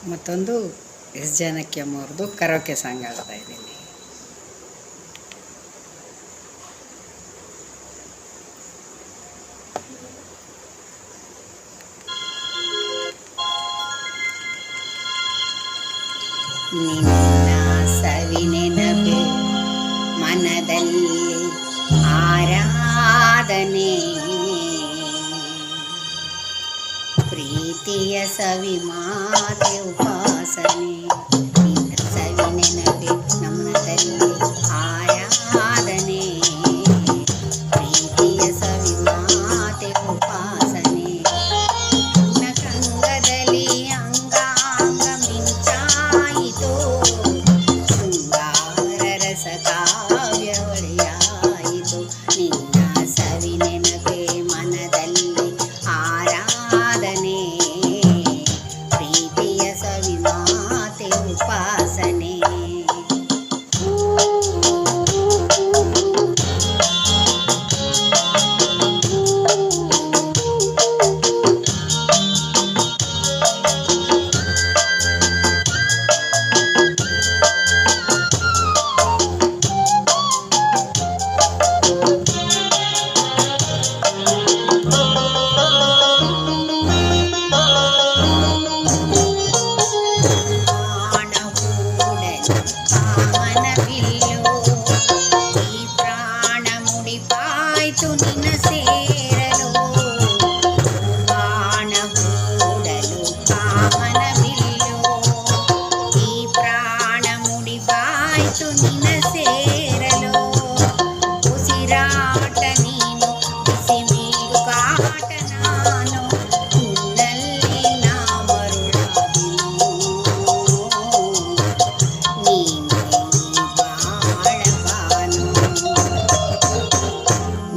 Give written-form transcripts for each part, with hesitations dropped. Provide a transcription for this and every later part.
ಮತ್ತೊಂದು S Janaki ಅಮ್ಮವ್ರದ್ದು karaoke song ಆಡ್ತಾ ಇದ್ದೀನಿ. ನಿನ್ನ ಸವಿನೆನಪೆ ಮನದಲ್ಲಿ ಆರಾಧನೆ, ಪ್ರೀತಿಯ ಸವಿ ಮಾತೆ ಉಪಾಸನೆ. ನಿನ್ನ ಸವಿನೆನಪೆ ನಮ್ಮದಲ್ಲಿ ಆರಾಧನೆ, ಪ್ರೀತಿಯ ಸವಿ ಮಾತೆ ಉಪಾಸನೆ. ನಿನ್ನ ಕಂಗದಲ್ಲಿ ಅಂಗಾಂಗ ಮಿಂಚಾಯಿತು, ಶೃಂಗಾರ ರಸ ಕಾವ್ಯ ಒಳೆಯಾಯಿತು. ನಿನ್ನ ಸವಿ ನೆನಪೆ ಮನದಲ್ಲಿ ಆರಾಧನೆ, ಪ್ರೀತಿಯ ಸವಿ ಮಾತೆ ಉಪಾಸನೆ. ನಿನ್ನ ಸೇರಲು ಬಾಣ ಹೂಡಲು ಕಾಮನ ಬಿಲ್ಲು, ಈ ಪ್ರಾಣ ಮುಡಿಪಾಯ್ತು ನಿನ್ನ ಸೇರಲು. ಉಸಿರಾಟ ನೀನು, ಬಿಸಿ ಮೀರು ಕಾಟ ನಾನು, ನಿನ್ನಲ್ಲಿ ನಾ ಮರುಳಾದೆನು. ನೀನೇ ಬಾಳಬಾನು.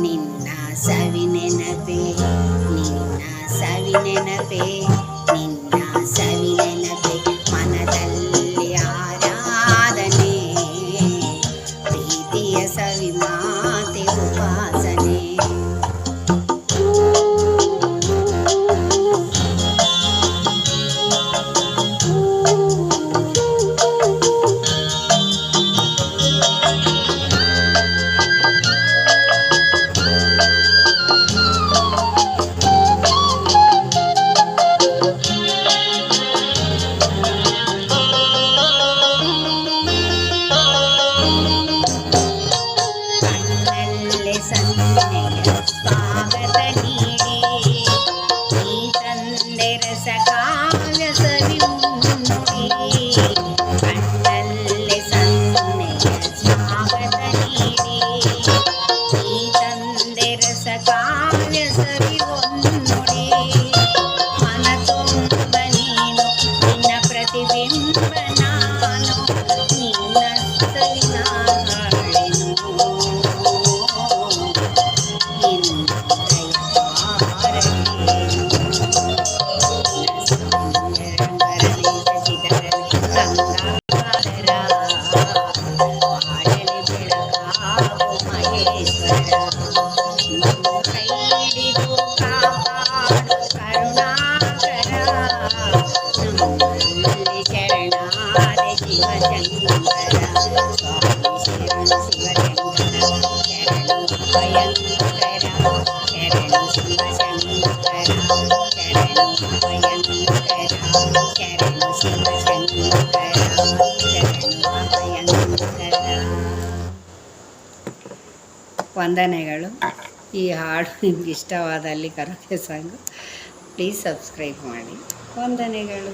ನಿನ್ನ ಸವಿ ನೆನಪೆ, ನಿನ್ನ ಸವಿ ನೆನಪೆ, ನಿನ್ನ ಸವಿ ನೆನಪೆ ಮನದಲ್ಲಿ ಆರಾಧನೆ, ಪ್ರೀತಿಯ ಸವಿ ಮಾತೆ ಉಪಾಸನೆ. ಸನ್ನೆಯ ಸ್ವಾಗತ ನೀಡಿ, ನೀ ತಂದೆ ರಸ ಕಾವ್ಯ ಸವಿ ಮುನ್ನುಡಿ. ಕಣ್ಣಲ್ಲಿ ಸನ್ನೆಯ ಸ್ವಾಗತ ನೀಡಿ, ನೀ ತಂದೆ ರಸ ಕಾವ್ಯ ಸವಿ ಮುನ್ನುಡಿ. ಮನ ತುಂಬ ನೀನು, ನಿನ್ನ ಪ್ರತಿಬಿಂಬ ನಾನು, ನಿನ್ನ ಸವಿನ ವಂದನೆಗಳು. ಈ ಹಾಡು ನಿಮ್ಗೆ ಇಷ್ಟವಾದಲ್ಲಿ ಕರೋಕೆ ಸಾಂಗು ಪ್ಲೀಸ್ ಸಬ್ಸ್ಕ್ರೈಬ್ ಮಾಡಿ. ವಂದನೆಗಳು.